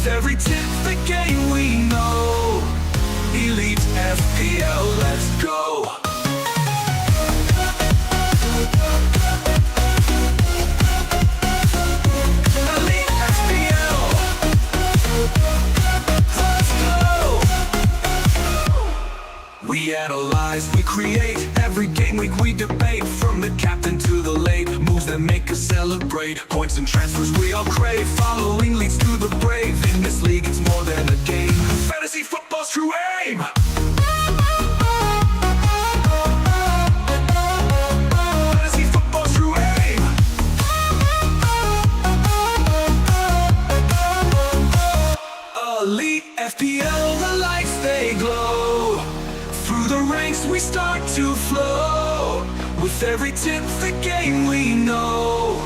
With every tip the game we know. Elite FPL, let's go. Elite FPL, let's go. We analyze, we create. Every game week we debate. From the captain to the late, moves that make us celebrate. Points and transfers we all crave. Following leads to the brave. In this league it's more than a game. Fantasy football's true aim. Fantasy football's true aim. Elite FPL, the lights they glow. Through the ranks we start to flow. With every tip the game we know.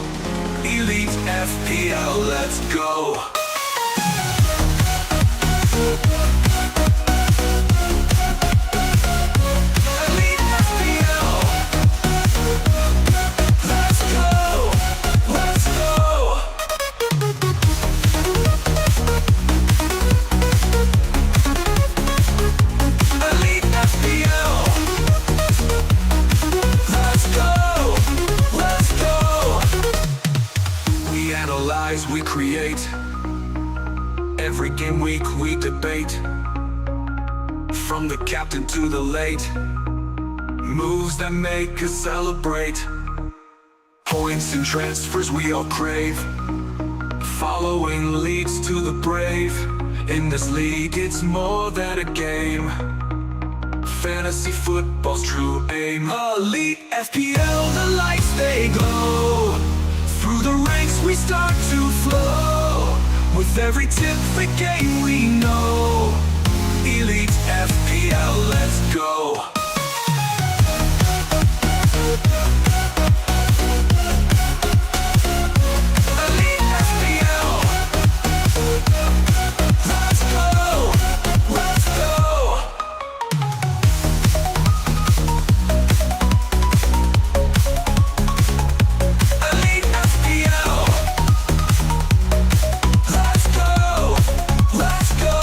Elite FPL, let's go. Elite FPL, let's go, let's go. Elite FPL, let's go, let's go. We analyze, we create. Every game week we debate. From the captain to the late, moves that make us celebrate. Points and transfers we all crave. Following leads to the brave. In this league it's more than a game. Fantasy football's true aim. Elite FPL, the lights they glow. Through the ranks we start to flow. With every tip the game we know. Elite FPL, let's go. Elite FPL, let's go, let's go. Elite FPL, let's go, let's go.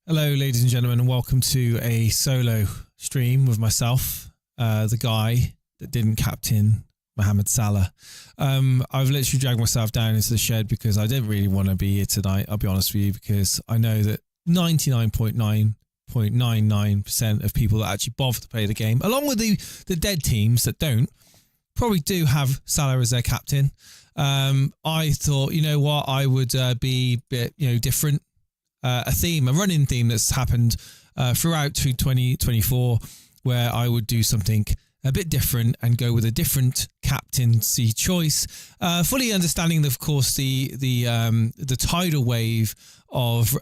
Hello, ladies and gentlemen, and welcome to a solo stream with myself, the guy that didn't captain Mohamed Salah. I've literally dragged myself down into the shed because I didn't really want to be here tonight, I'll be honest with you, because I know that 99.999% of people that actually bother to play the game, along with the dead teams that don't, probably do have Salah as their captain. I thought, you know what, I would be a bit, different. A running theme that's happened throughout 2024, where I would do something a bit different and go with a different captaincy choice, fully understanding, of course, the tidal wave of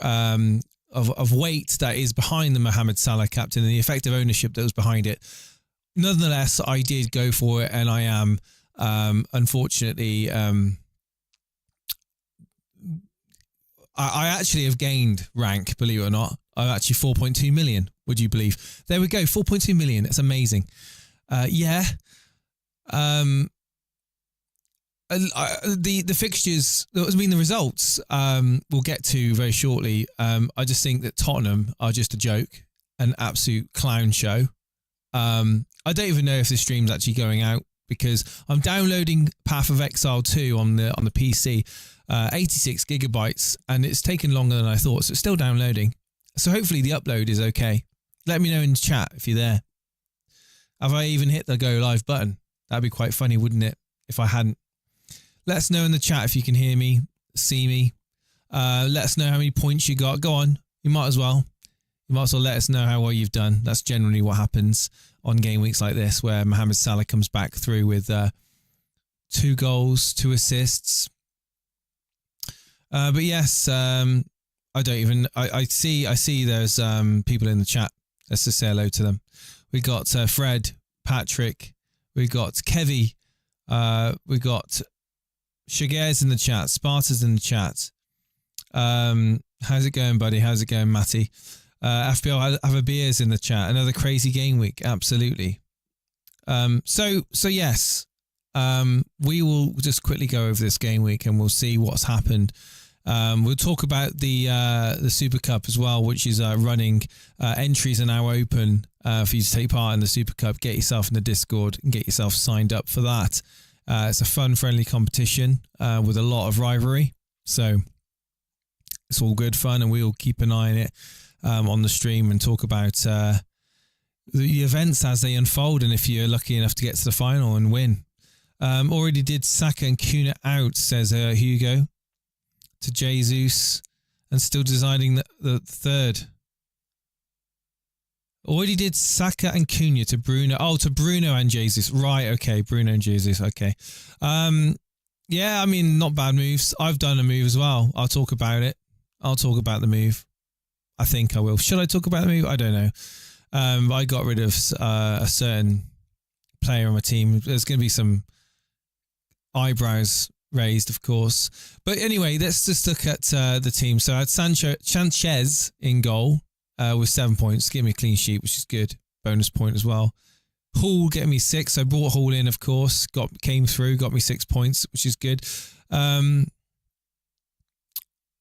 weight that is behind the Mohamed Salah captain and the effective ownership that was behind it. Nonetheless, I did go for it, and I am unfortunately. I actually have gained rank, believe it or not. I'm actually 4.2 million, would you believe? There we go, 4.2 million. It's amazing. The fixtures, the results, we'll get to very shortly. I just think that Tottenham are just a joke, an absolute clown show. I don't even know if this stream's actually going out because I'm downloading Path of Exile 2 on the PC. 86 gigabytes, and it's taken longer than I thought, so it's still downloading. So hopefully the upload is okay. Let me know in the chat if you're there. Have I even hit the go live button? That'd be quite funny, wouldn't it, if I hadn't? Let us know in the chat if you can hear me, see me. Let us know how many points you got. Go on, you might as well. You might as well let us know how well you've done. That's generally what happens on game weeks like this, where Mohamed Salah comes back through with 2 goals, 2 assists. But yes, I see there's people in the chat. Let's just say hello to them. We got Fred, Patrick, we got Kevy, we got Shigai's in the chat, Sparta's in the chat. How's it going, buddy? How's it going, Matty? FPL have a beers in the chat. Another crazy game week. Absolutely. So yes, we will just quickly go over this game week and we'll see what's happened. We'll talk about the Super Cup as well, which is running. Entries are now open for you to take part in the Super Cup. Get yourself in the Discord and get yourself signed up for that. It's a fun, friendly competition with a lot of rivalry. So it's all good fun, and we'll keep an eye on it on the stream and talk about the events as they unfold, and if you're lucky enough to get to the final and win. Already did Saka and Kuna out, says Hugo, to Jesus, and still deciding the third. Already did Saka and Cunha to Bruno. Oh, to Bruno and Jesus. Right, okay. Bruno and Jesus, okay. Yeah, I mean, not bad moves. I've done a move as well. I'll talk about it. I'll talk about the move. I think I will. Should I talk about the move? I don't know. I got rid of a certain player on my team. There's going to be some eyebrows raised, of course. But anyway, let's just look at the team. So I had Sanchez in goal with 7 points. Give me a clean sheet, which is good. Bonus point as well. Hall getting me 6. I brought Hall in, of course. Came through, got me 6 points, which is good.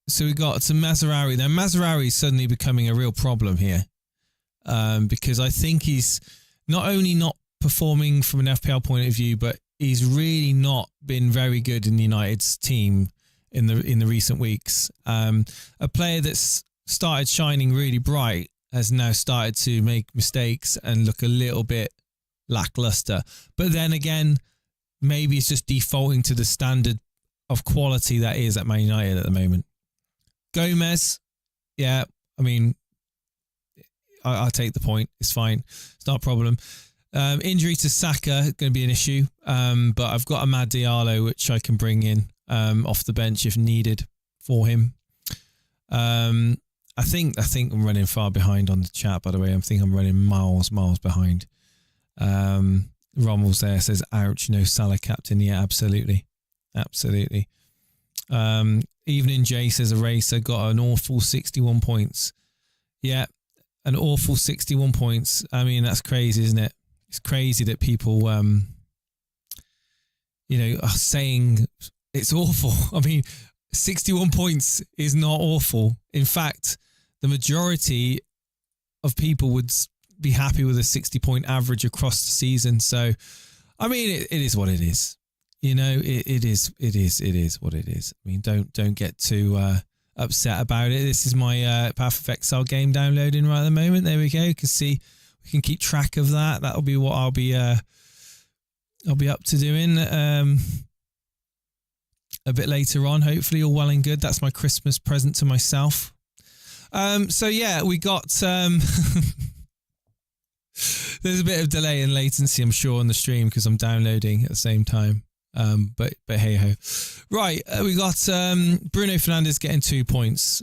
So we got some Mazraoui. Now Mazraoui is suddenly becoming a real problem here, because I think he's not only not performing from an FPL point of view, but he's really not been very good in the United's team in the recent weeks. A player that's started shining really bright has now started to make mistakes and look a little bit lackluster. But then again, maybe it's just defaulting to the standard of quality that is at Man United at the moment. Gomez, yeah, I mean, I'll take the point. It's fine. It's not a problem. Injury to Saka going to be an issue, but I've got Amad Diallo, which I can bring in off the bench if needed for him. I think I'm running far behind on the chat, by the way. I think I'm running miles behind. Rommel's there says, ouch, no Salah captain. Yeah, absolutely. Evening Jay says, Eraser got an awful 61 points. Yeah, an awful 61 points. I mean, that's crazy, isn't it? It's crazy that people, are saying it's awful. I mean, 61 points is not awful. In fact, the majority of people would be happy with a 60-point average across the season. So, I mean, it is what it is. You know, it is what it is. I mean, don't get too upset about it. This is my Path of Exile game downloading right at the moment. There we go. You can see we can keep track of that. That'll be what I'll be up to doing a bit later on. Hopefully, all well and good. That's my Christmas present to myself. So yeah, we got there's a bit of delay and latency, I'm sure, on the stream because I'm downloading at the same time. But hey ho. Right, we got Bruno Fernandes getting 2 points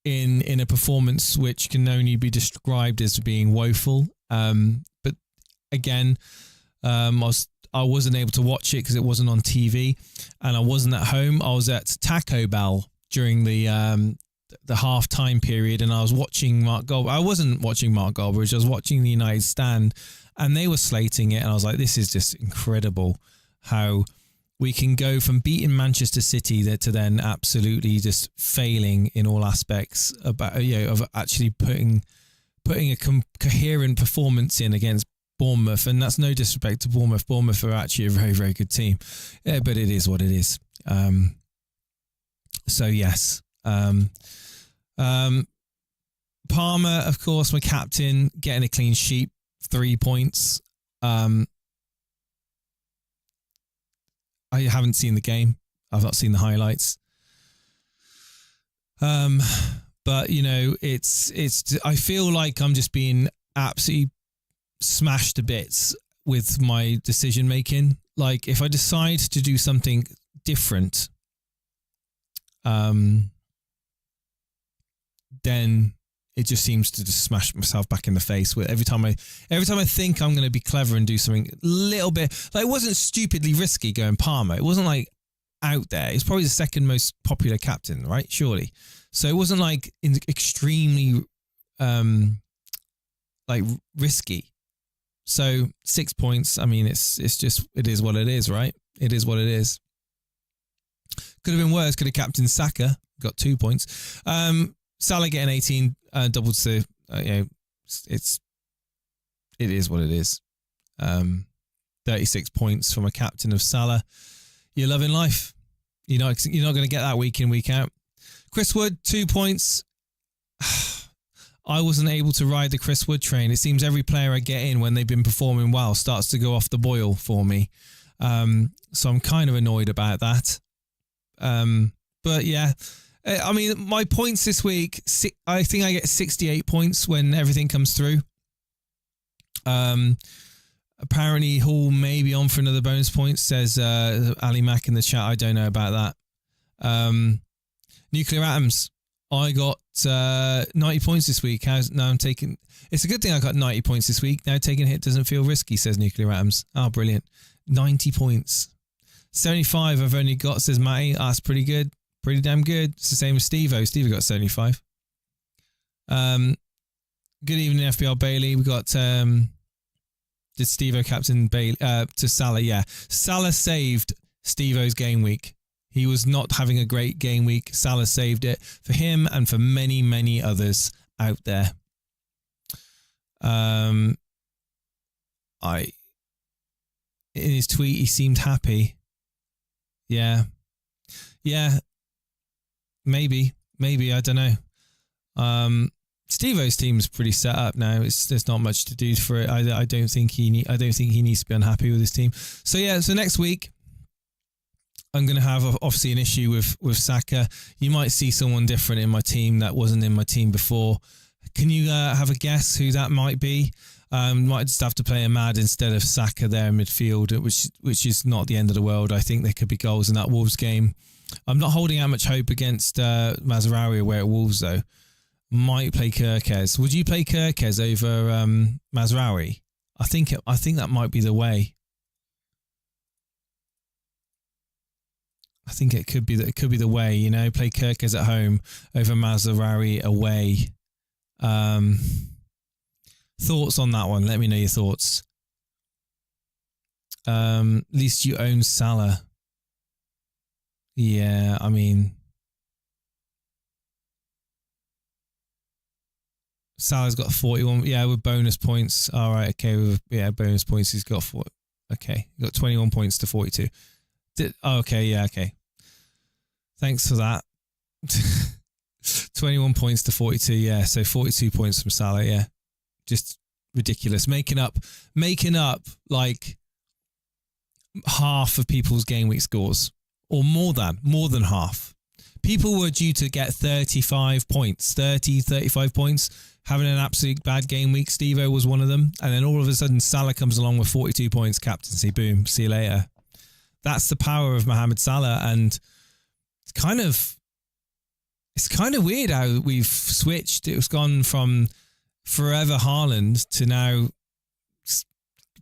in a performance which can only be described as being woeful. But again, I wasn't able to watch it because it wasn't on TV, and I wasn't at home. I was at Taco Bell during the half-time period, and I was watching Mark Goldbridge. I wasn't watching Mark Goldbridge. I was watching the United stand, and they were slating it, and I was like, this is just incredible how we can go from beating Manchester City to then absolutely just failing in all aspects of actually putting a coherent performance in against Bournemouth. And that's no disrespect to Bournemouth. Bournemouth are actually a very, very good team. Yeah, but it is what it is. So yes. Palmer, of course, my captain, getting a clean sheet, 3 points. I haven't seen the game. I've not seen the highlights. But you know, it's. I feel like I'm just being absolutely smashed to bits with my decision making. Like if I decide to do something different, then it just seems to just smash myself back in the face with every time I think I'm going to be clever and do something a little bit. Like it wasn't stupidly risky going Palmer. It wasn't like out there. It's probably the second most popular captain, right? Surely. So it wasn't like extremely like risky. So 6 points. I mean, it's just, it is what it is, right? It is what it is. Could have been worse. Could have captained Saka, got 2 points. Salah getting 18, doubled to, it is what it is. 36 points from a captain of Salah. You're loving life. You're not going to get that week in, week out. Chris Wood, 2 points. I wasn't able to ride the Chris Wood train. It seems every player I get in when they've been performing well starts to go off the boil for me. So I'm kind of annoyed about that. But yeah, I mean, my points this week, I think I get 68 points when everything comes through. Apparently Hall may be on for another bonus point, says Ali Mack in the chat. I don't know about that. Nuclear Atoms, I got 90 points this week. Now I'm taking... It's a good thing I got 90 points this week. Now taking a hit doesn't feel risky, says Nuclear Atoms. Oh, brilliant. 90 points. 75 I've only got, says Matty. Oh, that's pretty good. Pretty damn good. It's the same as Steve-O. Steve got 75. Good evening, FPL Bailey. We got... did Steve-O captain Bailey to Salah? Yeah. Salah saved Steve-O's game week. He was not having a great game week. Salah saved it for him and for many, many others out there. In his tweet, he seemed happy. Yeah. Maybe, I don't know. Steve-O's team is pretty set up now. There's not much to do for it. I don't think he needs to be unhappy with his team. So yeah, so next week I'm going to have obviously an issue with Saka. You might see someone different in my team that wasn't in my team before. Can you have a guess who that might be? Might just have to play a Mad instead of Saka there in midfield, which is not the end of the world. I think there could be goals in that Wolves game. I'm not holding out much hope against Mazraoui away at Wolves though. Might play Kirkez. Would you play Kirkez over Mazraoui? I think that might be the way. I think it could be the way. You know, play Kirkez at home over Mazraoui away. Thoughts on that one? Let me know your thoughts. At least you own Salah. Yeah, I mean, Salah's got 41. Yeah, with bonus points. All right, okay. Bonus points. He's got 4. Okay, he got 21 points to 42. Okay, yeah, okay. Thanks for that. 21 points to 42. Yeah, so 42 points from Salah. Yeah, just ridiculous. Making up like half of people's game week scores, or more than half. People were due to get 35 points, 35 points, having an absolute bad game week. Steve-O was one of them. And then all of a sudden, Salah comes along with 42 points, captaincy, boom, see you later. That's the power of Mohamed Salah. And it's kind of weird how we've switched. It was gone from forever Haaland to now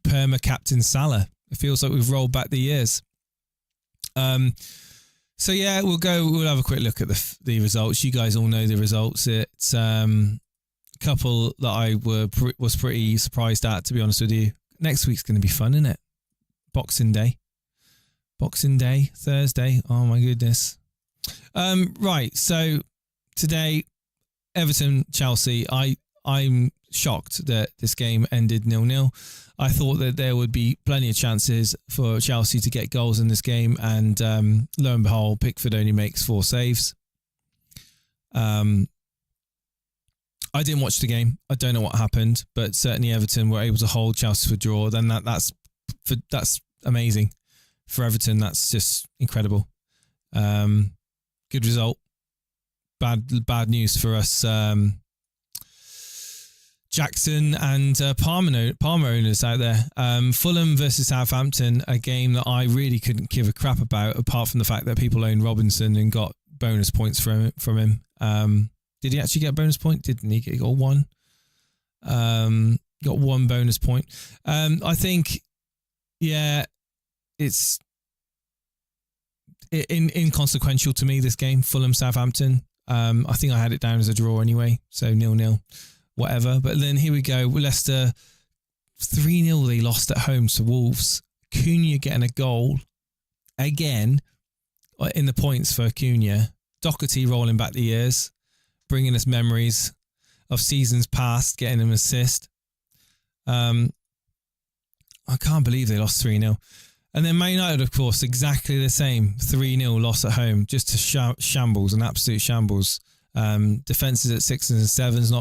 perma captain Salah. It feels like we've rolled back the years. So yeah, we'll have a quick look at the results. You guys all know the results. It's a couple that I was pretty surprised at, to be honest with you. Next week's going to be fun, isn't it? Boxing Day, Thursday. Oh my goodness. Right. So today, Everton, Chelsea. I'm shocked that this game ended 0-0. I thought that there would be plenty of chances for Chelsea to get goals in this game, and lo and behold, Pickford only makes 4 saves. I didn't watch the game. I don't know what happened, but certainly Everton were able to hold Chelsea to a draw. Then that's amazing for Everton. That's just incredible. Good result. Bad news for us. Jackson and Palmer owners out there. Fulham versus Southampton, a game that I really couldn't give a crap about, apart from the fact that people own Robinson and got bonus points from him. Did he actually get a bonus point? Didn't he? He got 1. Got 1 bonus point. I think, yeah, it's inconsequential to me, this game, Fulham Southampton. I think I had it down as a draw anyway, so 0-0. whatever. But then here we go. Leicester 3-0. They lost at home to Wolves. Cunha getting a goal again in the points for Cunha. Doherty rolling back the years, bringing us memories of seasons past, getting an assist. I can't believe they lost 3-0. And then Man United, of course, exactly the same. 3-0 loss at home, just to shambles, an absolute shambles. Defences at 6s and 7s,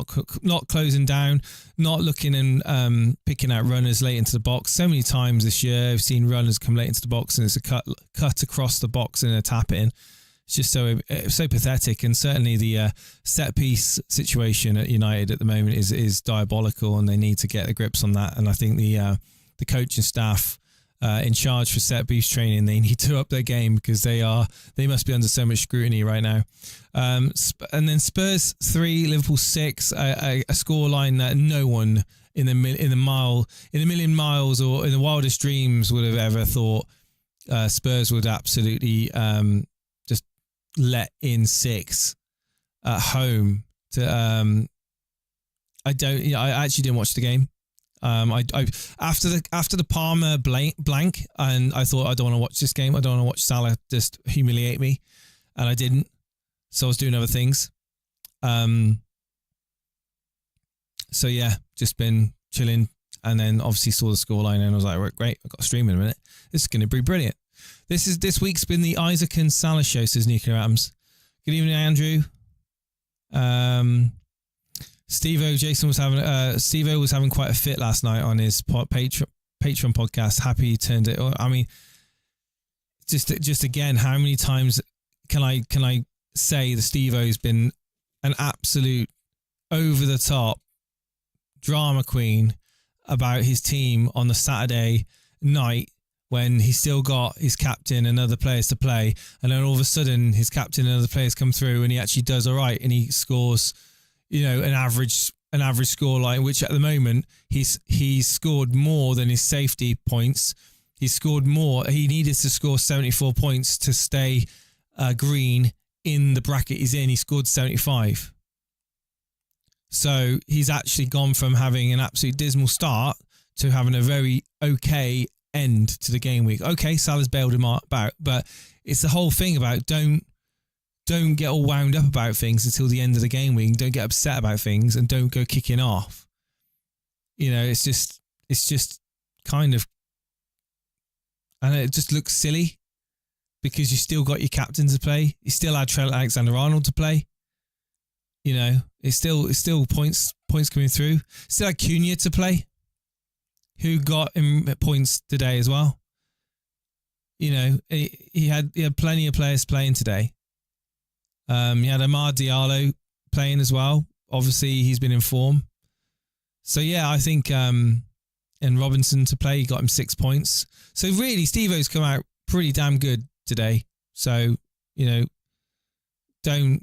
not closing down, not looking and picking out runners late into the box. So many times this year, I've seen runners come late into the box and it's a cut across the box and a tap in. It's just so pathetic. And certainly the set piece situation at United at the moment is diabolical, and they need to get the grips on that. And I think the coaching staff in charge for set piece training, they need to up their game, because they must be under so much scrutiny right now. And then Spurs 3, Liverpool 6, a scoreline that no one in a million miles or in the wildest dreams would have ever thought Spurs would absolutely just let in 6 at home. I actually didn't watch the game. I after the Palmer blank, and I thought, I don't want to watch this game. I don't want to watch Salah just humiliate me, and I didn't. So I was doing other things. So yeah, just been chilling, and then obviously saw the scoreline, and I was like, right, great, I've got a stream in a minute. This is going to be brilliant. This week's been the Isaac and Salah show, says Nuclear Atoms. Good evening, Andrew. Steve-O was having quite a fit last night on his Patreon podcast. Happy he turned it. I mean, just again, how many times can I say the Steve-O's been an absolute over the top drama queen about his team on the Saturday night, when he's still got his captain and other players to play, and then all of a sudden his captain and other players come through and he actually does all right and he scores, an average score line, which at the moment he's scored more than his safety points. He scored more. He needed to score 74 points to stay green in the bracket he's in. He scored 75. So he's actually gone from having an absolute dismal start to having a very okay end to the game week. Okay, Salah's bailed him out, but it's the whole thing about don't get all wound up about things until the end of the game week. Don't get upset about things, and don't go kicking off. It's just kind of, and it just looks silly because you still got your captain to play. You still had Trent Alexander-Arnold to play. It's still points coming through. Still had Cunha to play, who got him points today as well. He had plenty of players playing today. He had Amad Diallo playing as well. Obviously, he's been in form. So yeah, I think and Robinson to play, he got him 6 points. So really, Steve-O's come out pretty damn good today. So don't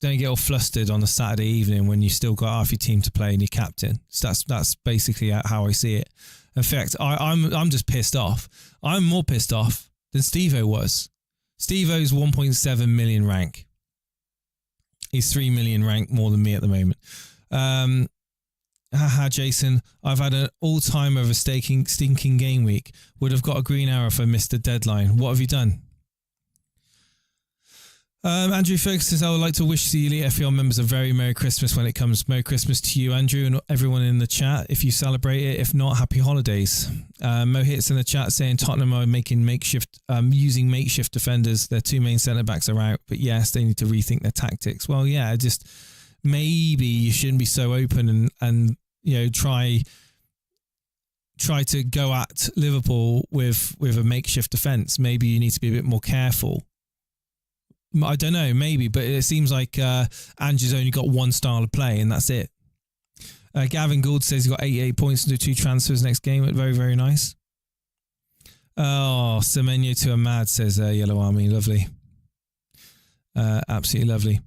get all flustered on a Saturday evening when you still got half your team to play and your captain. So that's basically how I see it. In fact, I'm just pissed off. I'm more pissed off than Steve-O was. Steve-O's 1.7 million rank. He's 3 million rank more than me at the moment. Jason, I've had an all-time of a stinking game week. Would have got a green arrow if I missed the deadline. What have you done? Andrew Ferguson says, I would like to wish the Elite FPL members a very Merry Christmas when it comes. Merry Christmas to you, Andrew, and everyone in the chat, if you celebrate it. If not, happy holidays. Mo Hits in the chat saying Tottenham are using makeshift defenders. Their 2 main centre-backs are out, but yes, they need to rethink their tactics. Well, yeah, just maybe you shouldn't be so open and try to go at Liverpool with a makeshift defence. Maybe you need to be a bit more careful. I don't know, maybe, but it seems like Andrew's only got one style of play, and that's it. Gavin Gould says he's got 88 points to do 2 transfers next game. Very, very nice. Oh, Semenyo to Ahmad, says Yellow Army. Lovely. Absolutely lovely.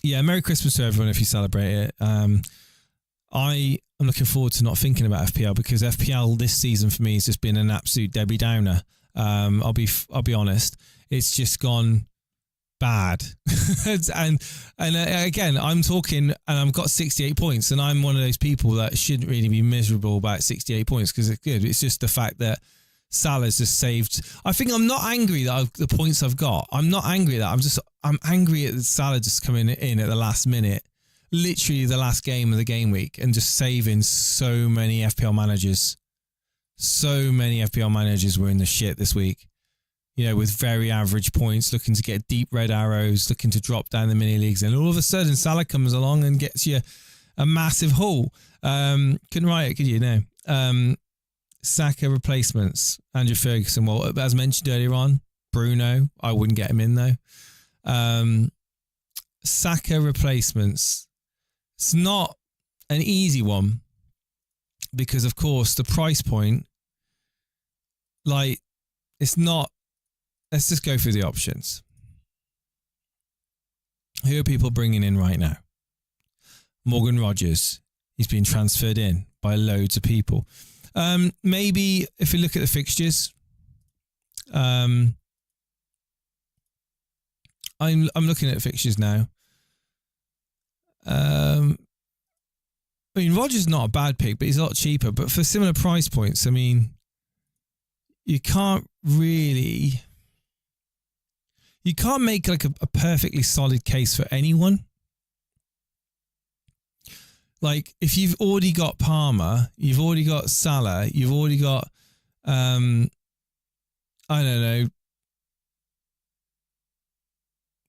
Yeah, Merry Christmas to everyone if you celebrate it. I am looking forward to not thinking about FPL, because FPL this season for me has just been an absolute Debbie Downer. I'll be honest. It's just gone bad. and again, I'm talking, and I've got 68 points, and I'm one of those people that shouldn't really be miserable about 68 points because it's good. It's just the fact that Salah's just saved. I think I'm not angry that the points I've got. I'm not angry at that. I'm angry at Salah just coming in at the last minute, literally the last game of the game week, and just saving so many FPL managers. So many FPL managers were in the shit this week. You know, with very average points, looking to get deep red arrows, looking to drop down the mini leagues, and all of a sudden Salah comes along and gets you a massive haul. Couldn't write it, could you? No. Saka replacements, Andrew Ferguson. Well, as mentioned earlier on, Bruno. I wouldn't get him in though. Saka replacements. It's not an easy one because, of course, the price point. Like, it's not. Let's just go through the options. Who are people bringing in right now? Morgan Rogers. He's been transferred in by loads of people. Maybe if we look at the fixtures, I'm looking at fixtures now. I mean, Rogers is not a bad pick, but he's a lot cheaper. But for similar price points, I mean, you can't make like a perfectly solid case for anyone. Like, if you've already got Palmer, you've already got Salah, you've already got, I don't know.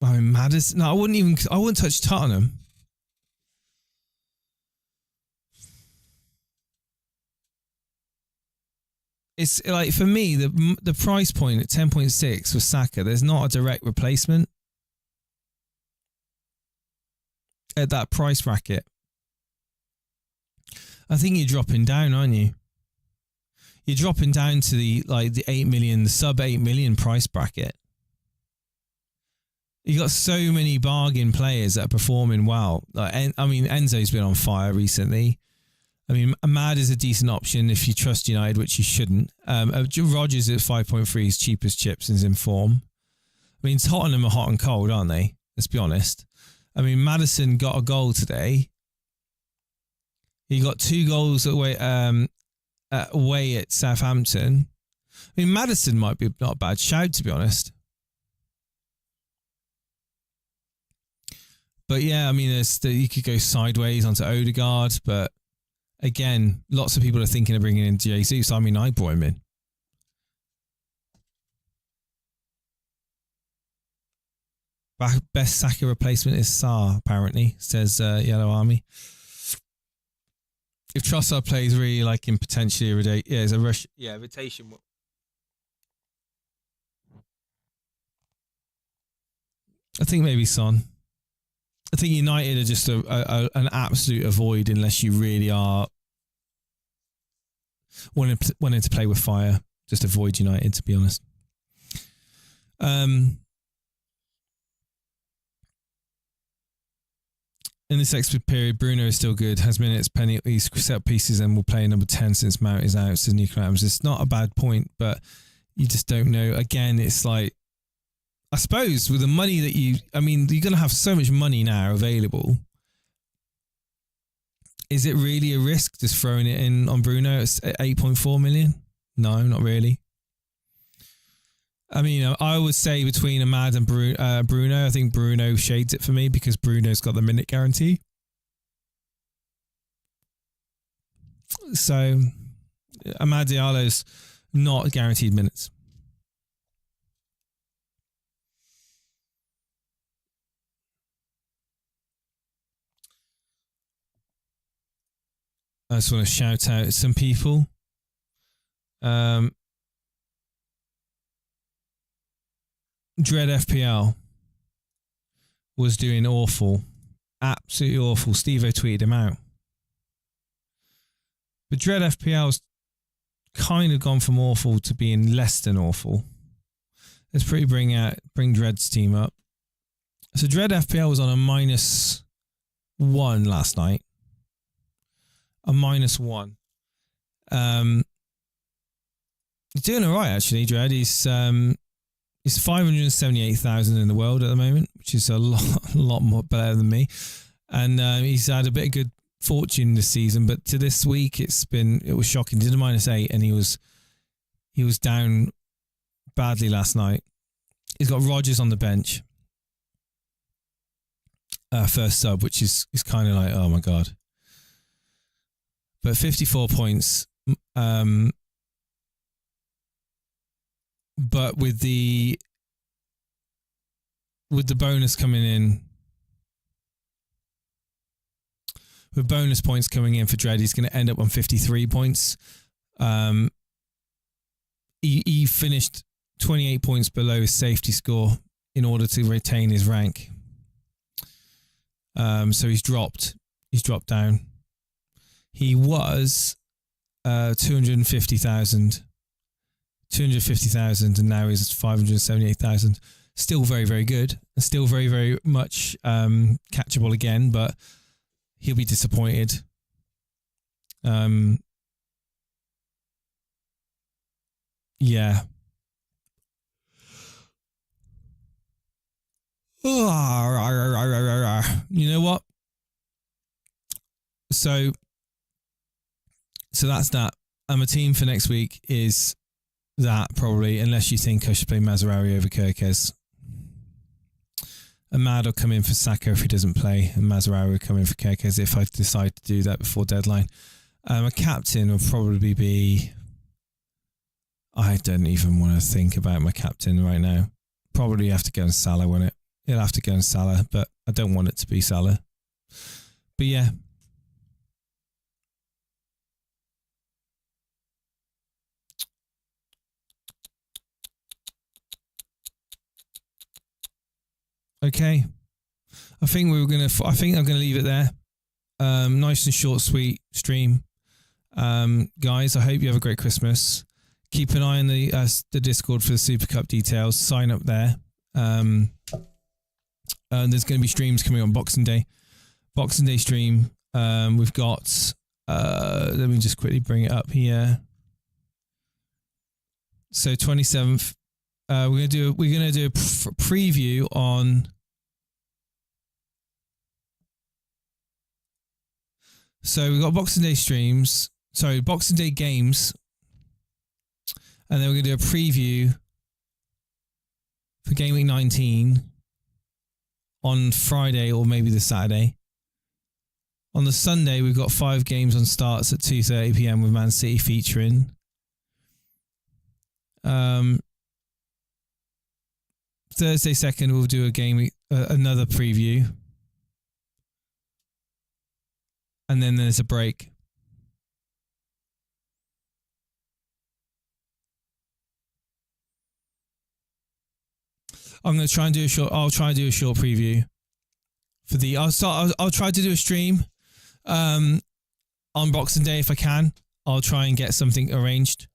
I mean, Maddison. No, I wouldn't touch Tottenham. It's like, for me, the price point at 10.6 for Saka, there's not a direct replacement at that price bracket. I think you're dropping down, aren't you? You're dropping down to the 8 million, the sub 8 million price bracket. You got so many bargain players that are performing well. I mean, Enzo's been on fire recently. I mean, Ahmad is a decent option if you trust United, which you shouldn't. Rodgers at 5.3 is cheap as chips and is in form. I mean, Tottenham are hot and cold, aren't they? Let's be honest. I mean, Maddison got a goal today. He got 2 goals away at Southampton. I mean, Maddison might be not a bad shout, to be honest. But yeah, I mean, you could go sideways onto Odegaard, but again, lots of people are thinking of bringing in Jesus. I mean, I brought him in. Best Saka replacement is Sarr, apparently, says Yellow Army. If Trossard plays, really like him potentially it's a rush. Yeah, rotation. I think maybe Son. I think United are just an absolute avoid unless you really are wanting to play with fire. Just avoid United, to be honest. In this extra period, Bruno is still good, has minutes, penalties, set pieces, and will play number 10 since Mount is out, says Nico Adams. It's not a bad point, but you just don't know. Again, it's like, I suppose with the money that you're going to have so much money now available. Is it really a risk just throwing it in on Bruno at 8.4 million? No, not really. I mean, I would say between Ahmad and Bruno, I think Bruno shades it for me because Bruno's got the minute guarantee. So, Ahmad Diallo's not guaranteed minutes. I just want to shout out some people. Dread FPL was doing awful. Absolutely awful. Steve-O tweeted him out. But Dread FPL's kind of gone from awful to being less than awful. Let's bring Dread's team up. So Dread FPL was on a -1 last night. A -1. He's doing all right, actually, Dread. He's He's 578,000 in the world at the moment, which is a lot more better than me. And he's had a bit of good fortune this season, but to this week it was shocking. Did a -8, and he was down badly last night. He's got Rodgers on the bench, first sub, which is kind of like, oh my god. But 54 points. But with the bonus coming in, with bonus points coming in for Dredd, he's going to end up on 53 points. He finished 28 points below his safety score in order to retain his rank. So he's dropped down. He was 250,000, and now he's 578,000. Still very, very good, and still very, very much catchable again, but he'll be disappointed. Yeah. You know what? So that's that. And my team for next week is that, probably, unless you think I should play Mazraoui over Kirkez. Ahmad will come in for Saka if he doesn't play, and Mazraoui will come in for Kirkez if I decide to do that before deadline. A captain will probably be... I don't even want to think about my captain right now. Probably have to go on Salah, won't it? He'll have to go on Salah, but I don't want it to be Salah. But yeah. Okay. I think I'm gonna leave it there. Nice and short, sweet stream. Guys, I hope you have a great Christmas. Keep an eye on the Discord for the Super Cup details. Sign up there. There's going to be streams coming on Boxing Day. Boxing Day stream. We've got. Let me just quickly bring it up here. So 27th. We're gonna do a preview on. So we've got Boxing Day streams. Sorry, Boxing Day games. And then we're going to do a preview for Gameweek 19 on Friday or maybe the Saturday. On the Sunday, we've got 5 games on starts at 2:30 PM with Man City featuring. Thursday 2nd, we'll do a game, another preview. And then there's a break. I'm going to try and do a short. I'll try and do a short preview for the. I'll try to do a stream on Boxing Day if I can. I'll try and get something arranged.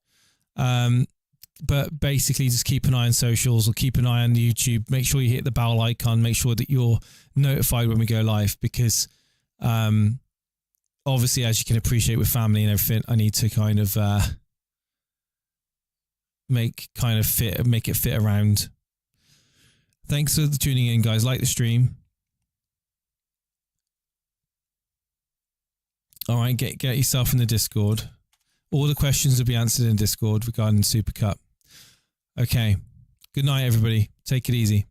But basically, just keep an eye on socials or keep an eye on YouTube. Make sure you hit the bell icon. Make sure that you're notified when we go live, because obviously, as you can appreciate with family and everything, I need to kind of make it fit around. Thanks for tuning in, guys. Like the stream. All right, get yourself in the Discord. All the questions will be answered in Discord regarding Super Cup. Okay. Good night, everybody. Take it easy.